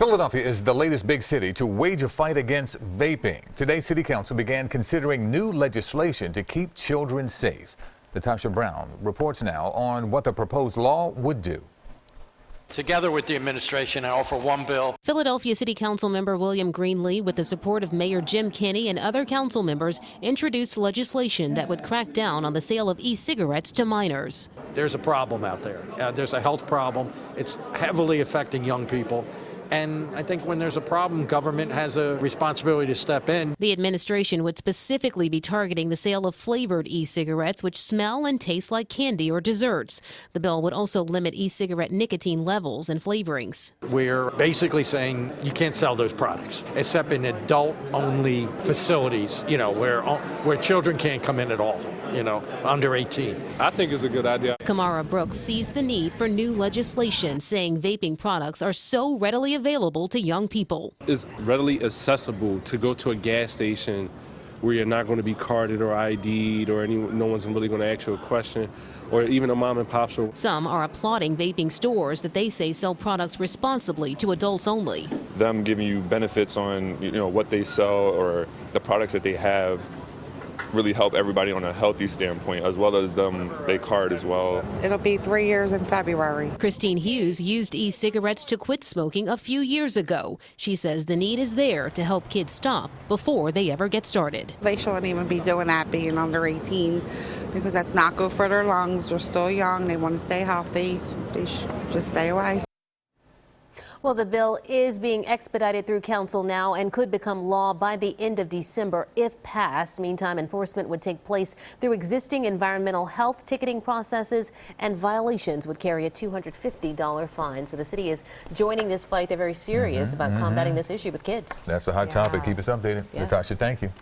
Philadelphia is the latest big city to wage a fight against vaping. Today, City Council began considering new legislation to keep children safe. Natasha Brown reports now on what the proposed law would do. Together with the administration, I offer one bill. Philadelphia City Council member William Greenlee, with the support of Mayor Jim Kenney and other council members, introduced legislation that would crack down on the sale of e-cigarettes to minors. There's a problem out there. There's a health problem. It's heavily affecting young people. And I think when there's a problem, government has a responsibility to step in. The administration would specifically be targeting the sale of flavored e-cigarettes, which smell and taste like candy or desserts. The bill would also limit e-cigarette nicotine levels and flavorings. We're basically saying you can't sell those products, except in adult-only facilities, where children can't come in at all, under 18. I think it's a good idea. Kamara Brooks sees the need for new legislation, saying vaping products are so readily available to young people. It's readily accessible to go to a gas station where you're not going to be carded or ID'd or no one's really going to ask you a question, or even a mom and pop store. Some are applauding vaping stores that they say sell products responsibly to adults only. Them giving you benefits on what they sell or the products that they have really help everybody on a healthy standpoint, as well as they card as well. It'll be 3 years in February. Christine Hughes used e-cigarettes to quit smoking a few years ago. She says the need is there to help kids stop before they ever get started. They shouldn't even be doing that being under 18 because that's not good for their lungs. They're still young. They want to stay healthy. They should just stay away. Well, the bill is being expedited through council now and could become law by the end of December if passed. Meantime, enforcement would take place through existing environmental health ticketing processes, and violations would carry a $250 fine. So the city is joining this fight. They're very serious about combating this issue with kids. That's a hot topic. Keep us updated. Natasha, thank you.